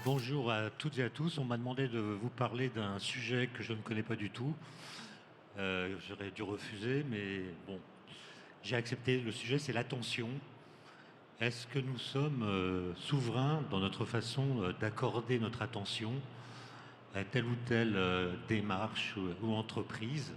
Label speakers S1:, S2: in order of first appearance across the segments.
S1: Bonjour à toutes et à tous. On m'a demandé de vous parler d'un sujet que je ne connais pas du tout. J'aurais dû refuser, mais bon, j'ai accepté. Le sujet, c'est l'attention. Est-ce que nous sommes souverains dans notre façon d'accorder notre attention à telle ou telle démarche ou entreprise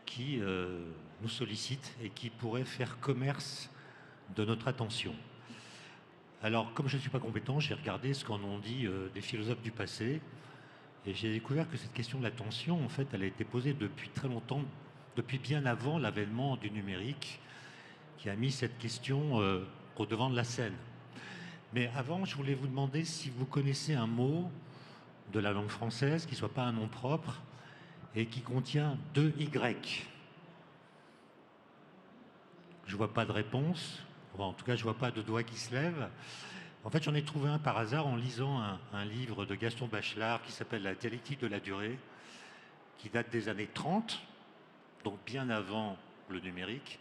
S1: qui nous sollicite et qui pourrait faire commerce de notre attention? Alors, comme je ne suis pas compétent, j'ai regardé ce qu'en ont dit des philosophes du passé. Et j'ai découvert que cette question de l'attention, en fait, elle a été posée depuis très longtemps, depuis bien avant l'avènement du numérique, qui a mis cette question au devant de la scène. Mais avant, je voulais vous demander si vous connaissez un mot de la langue française qui ne soit pas un nom propre et qui contient deux Y. Je ne vois pas de réponse, en tout cas, je ne vois pas de doigt qui se lève. En fait, j'en ai trouvé un par hasard en lisant un livre de Gaston Bachelard qui s'appelle La dialectique de la durée, qui date des années 30, donc bien avant le numérique.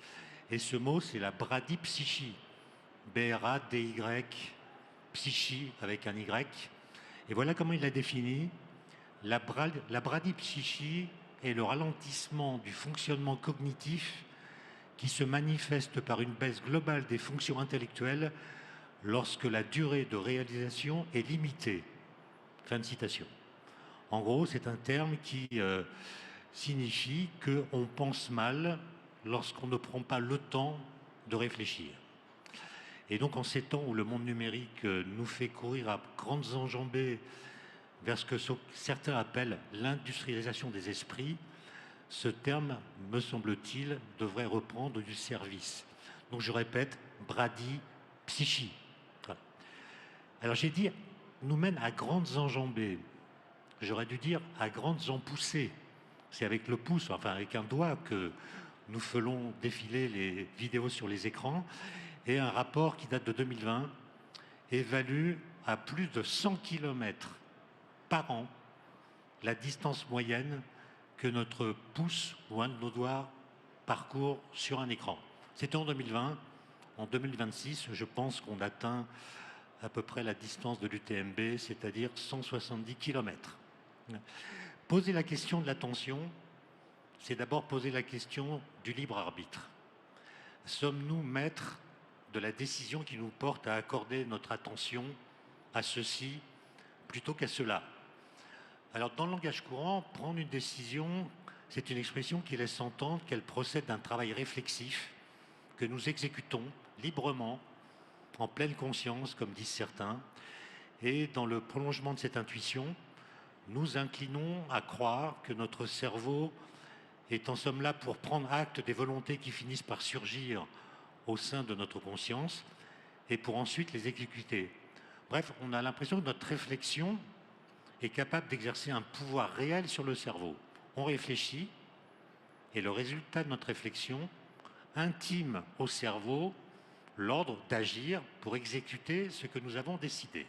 S1: Et ce mot, c'est la bradypsychie. B-R-A-D-Y, psychie avec un Y. Et voilà comment il l'a défini. La bradypsychie est le ralentissement du fonctionnement cognitif qui se manifeste par une baisse globale des fonctions intellectuelles lorsque la durée de réalisation est limitée. Fin de citation. En gros, c'est un terme qui signifie qu'on pense mal lorsqu'on ne prend pas le temps de réfléchir. Et donc en ces temps où le monde numérique nous fait courir à grandes enjambées vers ce que certains appellent l'industrialisation des esprits, ce terme, me semble-t-il, devrait reprendre du service. Donc je répète, bradypsychie. Voilà. Alors j'ai dit, nous mène à grandes enjambées. J'aurais dû dire à grandes empoussées. C'est avec le pouce, enfin avec un doigt, que nous faisons défiler les vidéos sur les écrans. Et un rapport qui date de 2020 évalue à plus de 100 km par an la distance moyenne que notre pouce ou un de nos doigts parcourt sur un écran. C'était en 2020. En 2026, je pense qu'on atteint à peu près la distance de l'UTMB, c'est-à-dire 170 km. Poser la question de l'attention, c'est d'abord poser la question du libre arbitre. Sommes-nous maîtres de la décision qui nous porte à accorder notre attention à ceci plutôt qu'à cela? Alors, dans le langage courant, prendre une décision, c'est une expression qui laisse entendre qu'elle procède d'un travail réflexif que nous exécutons librement, en pleine conscience, comme disent certains. Et dans le prolongement de cette intuition, nous inclinons à croire que notre cerveau est en somme là pour prendre acte des volontés qui finissent par surgir au sein de notre conscience et pour ensuite les exécuter. Bref, on a l'impression que notre réflexion est capable d'exercer un pouvoir réel sur le cerveau. On réfléchit et le résultat de notre réflexion intime au cerveau l'ordre d'agir pour exécuter ce que nous avons décidé.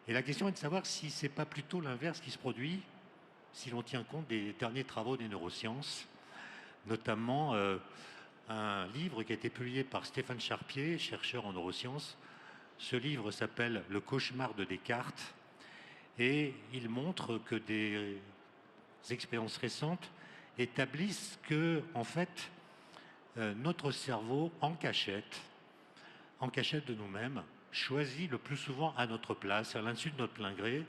S1: Et la question est de savoir si ce n'est pas plutôt l'inverse qui se produit si l'on tient compte des derniers travaux des neurosciences, notamment un livre qui a été publié par Stéphane Charpier, chercheur en neurosciences. Ce livre s'appelle Le cauchemar de Descartes et il montre que des expériences récentes établissent que, en fait, notre cerveau, en cachette de nous-mêmes, choisit le plus souvent à notre place, à l'insu de notre plein gré,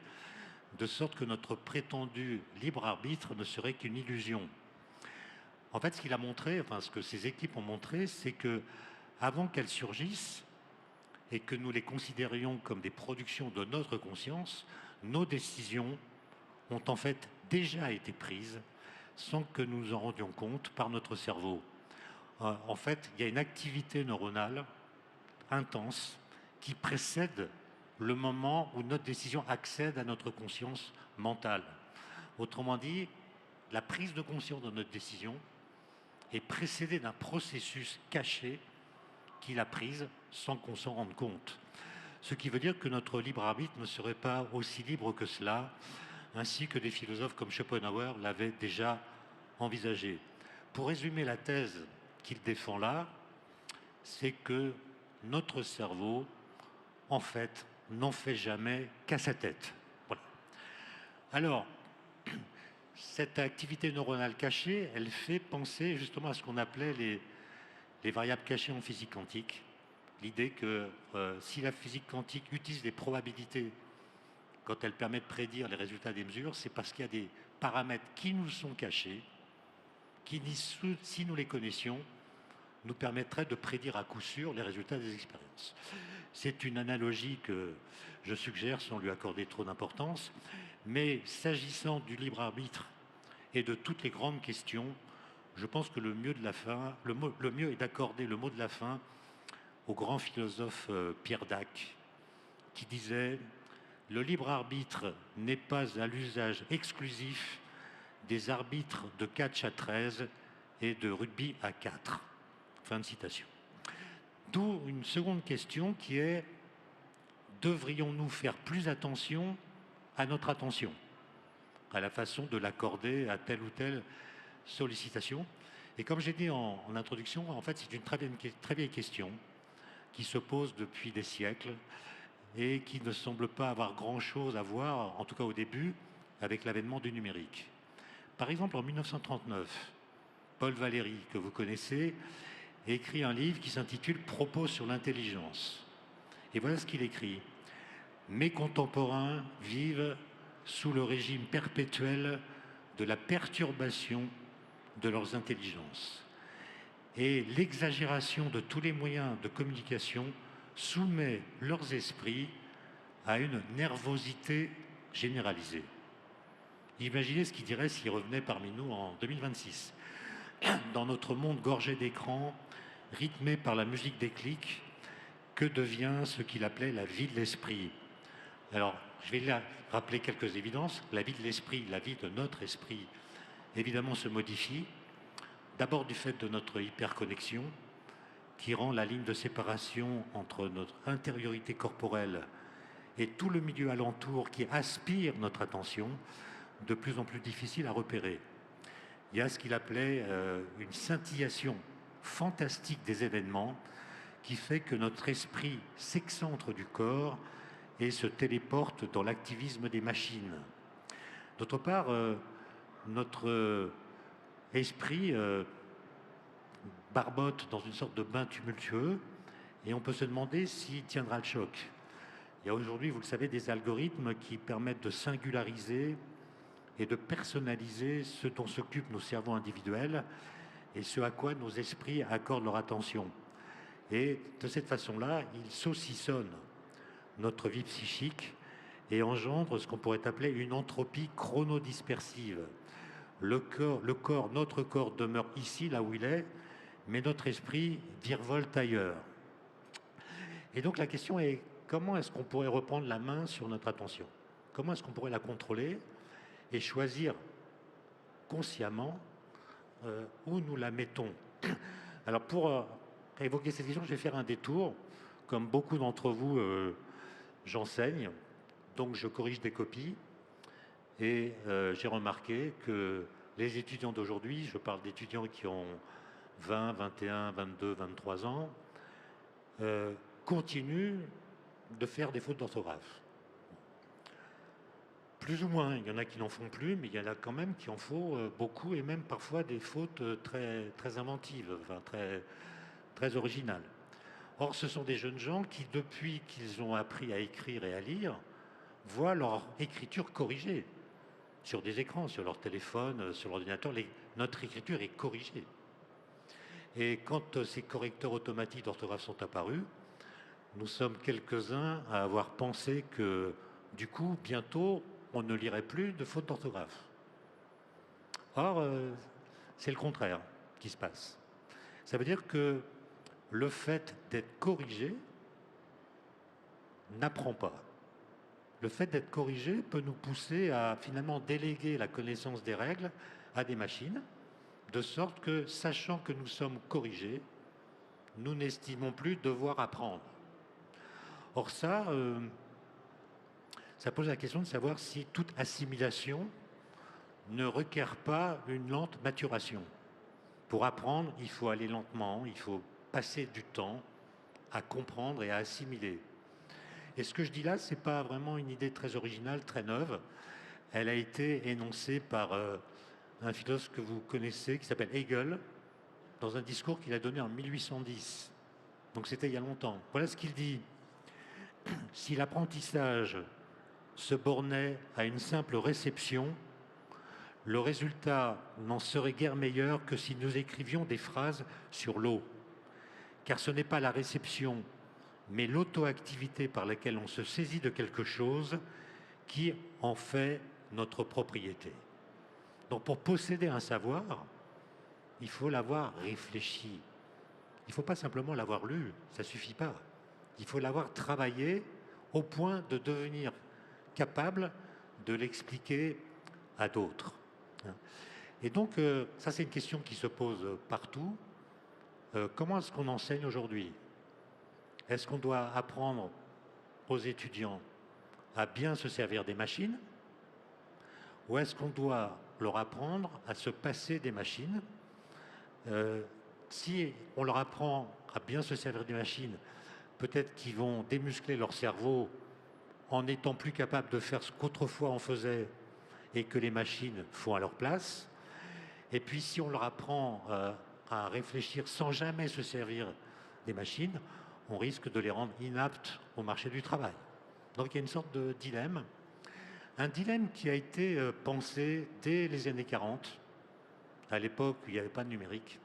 S1: de sorte que notre prétendu libre arbitre ne serait qu'une illusion. En fait, ce qu'il a montré, enfin ce que ces équipes ont montré, c'est que avant qu'elles surgissent et que nous les considérions comme des productions de notre conscience, nos décisions ont en fait déjà été prises sans que nous nous en rendions compte par notre cerveau. En fait, il y a une activité neuronale intense qui précède le moment où notre décision accède à notre conscience mentale. Autrement dit, la prise de conscience de notre décision est précédée d'un processus caché qui l'a prise sans qu'on s'en rende compte. Ce qui veut dire que notre libre arbitre ne serait pas aussi libre que cela, ainsi que des philosophes comme Schopenhauer l'avaient déjà envisagé. Pour résumer la thèse qu'il défend là, c'est que notre cerveau, en fait, n'en fait jamais qu'à sa tête. Voilà. Alors, cette activité neuronale cachée, elle fait penser justement à ce qu'on appelait les variables cachées en physique quantique. L'idée que si la physique quantique utilise les probabilités quand elle permet de prédire les résultats des mesures, c'est parce qu'il y a des paramètres qui nous sont cachés, qui, si nous les connaissions, nous permettraient de prédire à coup sûr les résultats des expériences. C'est une analogie que je suggère sans lui accorder trop d'importance, mais s'agissant du libre arbitre et de toutes les grandes questions, je pense que le mieux est d'accorder le mot de la fin au grand philosophe Pierre Dac, qui disait « Le libre arbitre n'est pas à l'usage exclusif des arbitres de catch à 13 et de rugby à 4. » Fin de citation. D'où une seconde question qui est « Devrions-nous faire plus attention à notre attention, à la façon de l'accorder à telle ou telle sollicitation ?» Et comme j'ai dit en introduction, en fait, c'est une très vieille question qui se pose depuis des siècles et qui ne semble pas avoir grand-chose à voir, en tout cas au début, avec l'avènement du numérique. Par exemple, en 1939, Paul Valéry, que vous connaissez, écrit un livre qui s'intitule « Propos sur l'intelligence ». Et voilà ce qu'il écrit. « Mes contemporains vivent sous le régime perpétuel de la perturbation de leurs intelligences. Et l'exagération de tous les moyens de communication soumet leurs esprits à une nervosité généralisée. » Imaginez ce qu'il dirait s'il revenait parmi nous en 2026. Dans notre monde gorgé d'écrans, rythmé par la musique des clics, que devient ce qu'il appelait la vie de l'esprit? Alors, je vais là rappeler quelques évidences. La vie de l'esprit, la vie de notre esprit, évidemment, se modifie. D'abord du fait de notre hyperconnexion, qui rend la ligne de séparation entre notre intériorité corporelle et tout le milieu alentour qui aspire notre attention de plus en plus difficile à repérer. Il y a ce qu'il appelait une scintillation fantastique des événements qui fait que notre esprit s'excentre du corps et se téléporte dans l'activisme des machines. D'autre part, notre esprit barbote dans une sorte de bain tumultueux et on peut se demander s'il tiendra le choc. Il y a aujourd'hui, vous le savez, des algorithmes qui permettent de singulariser et de personnaliser ce dont s'occupent nos cerveaux individuels et ce à quoi nos esprits accordent leur attention. Et de cette façon-là, ils saucissonnent notre vie psychique et engendrent ce qu'on pourrait appeler une entropie chronodispersive. Notre corps demeure ici, là où il est, mais notre esprit virevolte ailleurs. Et donc la question est, comment est-ce qu'on pourrait reprendre la main sur notre attention? Comment est-ce qu'on pourrait la contrôler et choisir consciemment où nous la mettons? Alors pour évoquer cette question, je vais faire un détour. Comme beaucoup d'entre vous, j'enseigne, donc je corrige des copies. Et j'ai remarqué que les étudiants d'aujourd'hui, je parle d'étudiants qui ont 20, 21, 22, 23 ans, continuent de faire des fautes d'orthographe. Plus ou moins, il y en a qui n'en font plus, mais il y en a quand même qui en font beaucoup, et même parfois des fautes très, très inventives, enfin, très, très originales. Or, ce sont des jeunes gens qui, depuis qu'ils ont appris à écrire et à lire, voient leur écriture corrigée sur des écrans, sur leur téléphone, sur l'ordinateur. Notre écriture est corrigée. Et quand ces correcteurs automatiques d'orthographe sont apparus, nous sommes quelques-uns à avoir pensé que, du coup, bientôt, on ne lirait plus de fautes d'orthographe. Or, c'est le contraire qui se passe. Ça veut dire que le fait d'être corrigé n'apprend pas. Le fait d'être corrigé peut nous pousser à finalement déléguer la connaissance des règles à des machines, de sorte que, sachant que nous sommes corrigés, nous n'estimons plus devoir apprendre. Or ça pose la question de savoir si toute assimilation ne requiert pas une lente maturation. Pour apprendre, il faut aller lentement, il faut passer du temps à comprendre et à assimiler. Et ce que je dis là, ce n'est pas vraiment une idée très originale, très neuve. Elle a été énoncée par un philosophe que vous connaissez, qui s'appelle Hegel, dans un discours qu'il a donné en 1810. Donc c'était il y a longtemps. Voilà ce qu'il dit. Si l'apprentissage se bornait à une simple réception, le résultat n'en serait guère meilleur que si nous écrivions des phrases sur l'eau. Car ce n'est pas la réception, mais l'auto-activité par laquelle on se saisit de quelque chose qui en fait notre propriété. Donc pour posséder un savoir, il faut l'avoir réfléchi. Il ne faut pas simplement l'avoir lu, ça ne suffit pas. Il faut l'avoir travaillé au point de devenir capable de l'expliquer à d'autres. Et donc, ça c'est une question qui se pose partout. Comment est-ce qu'on enseigne aujourd'hui? Est-ce qu'on doit apprendre aux étudiants à bien se servir des machines? Ou est-ce qu'on doit leur apprendre à se passer des machines? Si on leur apprend à bien se servir des machines, peut-être qu'ils vont démuscler leur cerveau en étant plus capables de faire ce qu'autrefois on faisait et que les machines font à leur place. Et puis si on leur apprend à réfléchir sans jamais se servir des machines, on risque de les rendre inaptes au marché du travail. Donc il y a une sorte de dilemme. Un dilemme qui a été pensé dès les années 40, à l'époque où il n'y avait pas de numérique,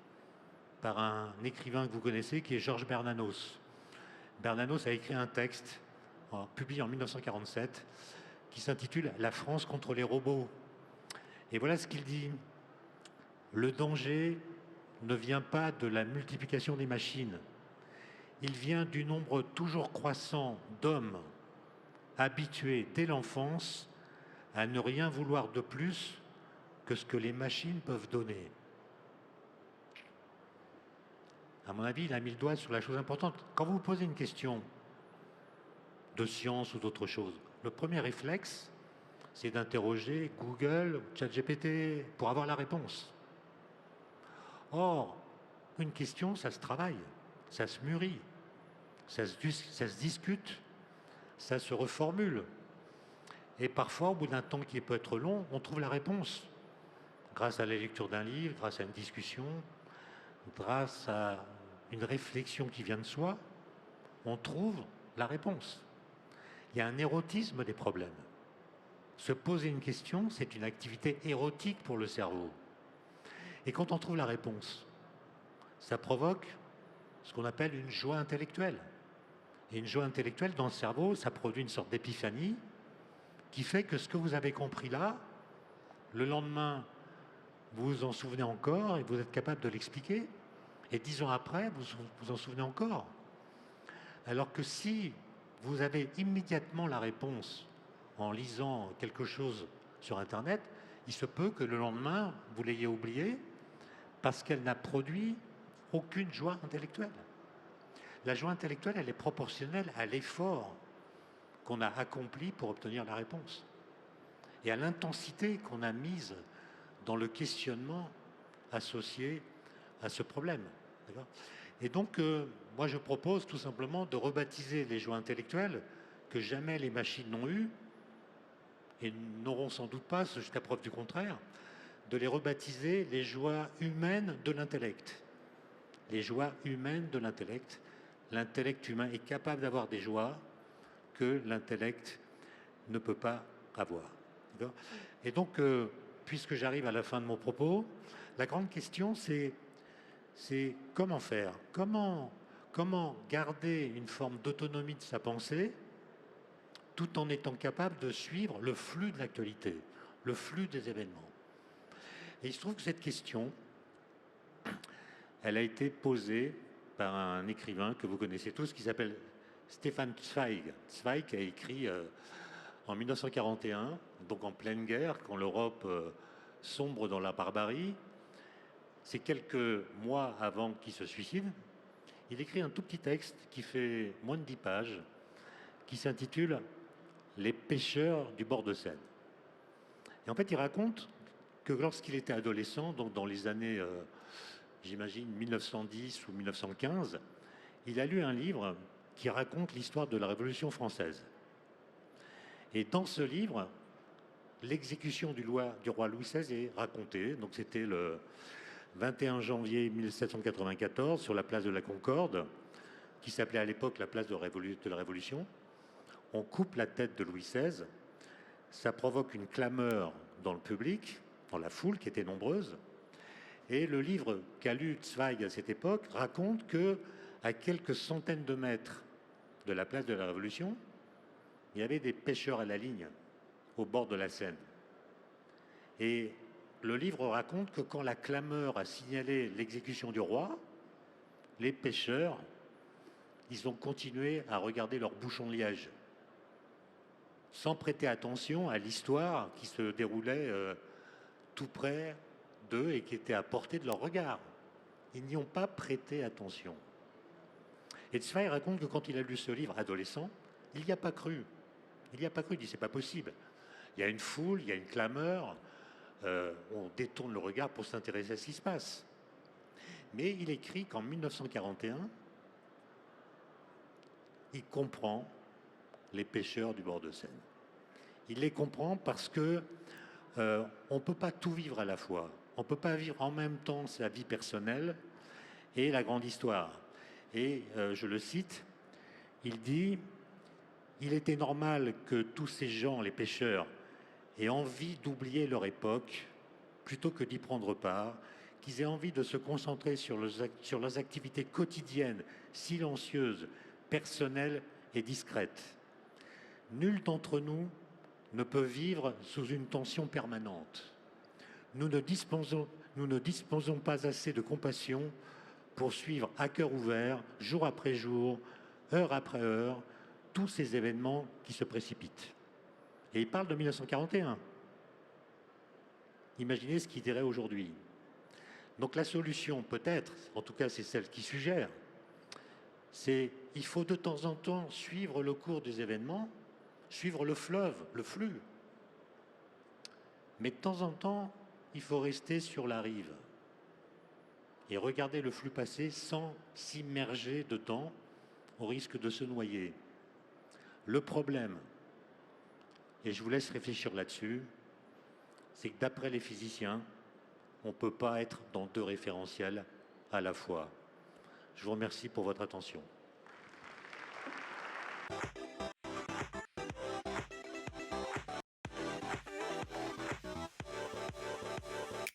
S1: par un écrivain que vous connaissez qui est Georges Bernanos. Bernanos a écrit un texte publié en 1947 qui s'intitule « La France contre les robots ». Et voilà ce qu'il dit. Le danger ne vient pas de la multiplication des machines. Il vient du nombre toujours croissant d'hommes habitués dès l'enfance à ne rien vouloir de plus que ce que les machines peuvent donner. À mon avis, il a mis le doigt sur la chose importante. Quand vous vous posez une question de science ou d'autre chose, le premier réflexe, c'est d'interroger Google, ChatGPT, pour avoir la réponse. Or, une question, ça se travaille, ça se mûrit, ça se discute, ça se reformule. Et parfois, au bout d'un temps qui peut être long, on trouve la réponse. Grâce à la lecture d'un livre, grâce à une discussion, grâce à une réflexion qui vient de soi, on trouve la réponse. Il y a un érotisme des problèmes. Se poser une question, c'est une activité érotique pour le cerveau. Et quand on trouve la réponse, ça provoque ce qu'on appelle une joie intellectuelle. Et une joie intellectuelle dans le cerveau, ça produit une sorte d'épiphanie qui fait que ce que vous avez compris là, le lendemain, vous vous en souvenez encore et vous êtes capable de l'expliquer. Et 10 ans après, vous vous en souvenez encore. Alors que si vous avez immédiatement la réponse en lisant quelque chose sur Internet, il se peut que le lendemain, vous l'ayez oublié parce qu'elle n'a produit aucune joie intellectuelle. La joie intellectuelle, elle est proportionnelle à l'effort qu'on a accompli pour obtenir la réponse et à l'intensité qu'on a mise dans le questionnement associé à ce problème. Et donc, moi, je propose tout simplement de rebaptiser les joies intellectuelles que jamais les machines n'ont eues et n'auront sans doute pas, jusqu'à preuve du contraire, de les rebaptiser les joies humaines de l'intellect. Les joies humaines de l'intellect. L'intellect humain est capable d'avoir des joies que l'intellect ne peut pas avoir. Et donc, puisque j'arrive à la fin de mon propos, la grande question, c'est comment faire, comment garder une forme d'autonomie de sa pensée tout en étant capable de suivre le flux de l'actualité, le flux des événements. Et il se trouve que cette question, elle a été posée par un écrivain que vous connaissez tous qui s'appelle Stefan Zweig. Zweig a écrit en 1941, donc en pleine guerre, quand l'Europe sombre dans la barbarie. C'est quelques mois avant qu'il se suicide. Il écrit un tout petit texte qui fait moins de 10 pages, qui s'intitule « Les pêcheurs du bord de Seine ». Et en fait, il raconte que lorsqu'il était adolescent, donc dans les années, j'imagine, 1910 ou 1915, il a lu un livre qui raconte l'histoire de la Révolution française. Et dans ce livre, l'exécution du roi Louis XVI est racontée. Donc c'était le 21 janvier 1794 sur la place de la Concorde, qui s'appelait à l'époque la place de la Révolution. On coupe la tête de Louis XVI. Ça provoque une clameur dans le public, dans la foule qui était nombreuse. Et le livre qu'a lu Zweig à cette époque raconte que, à quelques centaines de mètres de la place de la Révolution, il y avait des pêcheurs à la ligne, au bord de la Seine. Et le livre raconte que quand la clameur a signalé l'exécution du roi, les pêcheurs, ils ont continué à regarder leur bouchon de liège, sans prêter attention à l'histoire qui se déroulait tout près d'eux et qui était à portée de leur regard. Ils n'y ont pas prêté attention. Et Zweig raconte que quand il a lu ce livre adolescent, il n'y a pas cru. Il n'y a pas cru, il dit c'est pas possible. Il y a une foule, il y a une clameur, on détourne le regard pour s'intéresser à ce qui se passe. Mais il écrit qu'en 1941, il comprend les pêcheurs du bord de Seine. Il les comprend parce que on ne peut pas tout vivre à la fois. On ne peut pas vivre en même temps sa vie personnelle et la grande histoire. Et je le cite, il dit « Il était normal que tous ces gens, les pêcheurs, aient envie d'oublier leur époque plutôt que d'y prendre part, qu'ils aient envie de se concentrer sur leurs activités quotidiennes, silencieuses, personnelles et discrètes. Nul d'entre nous ne peut vivre sous une tension permanente. Nous ne disposons pas assez de compassion pour suivre à cœur ouvert, jour après jour, heure après heure, tous ces événements qui se précipitent. » Et il parle de 1941. Imaginez ce qu'il dirait aujourd'hui. Donc la solution, peut-être, en tout cas c'est celle qui suggère, c'est il faut de temps en temps suivre le cours des événements, suivre le fleuve, le flux. Mais de temps en temps, il faut rester sur la rive et regarder le flux passer sans s'immerger dedans au risque de se noyer. Le problème, et je vous laisse réfléchir là-dessus, c'est que d'après les physiciens, on ne peut pas être dans deux référentiels à la fois. Je vous remercie pour votre attention.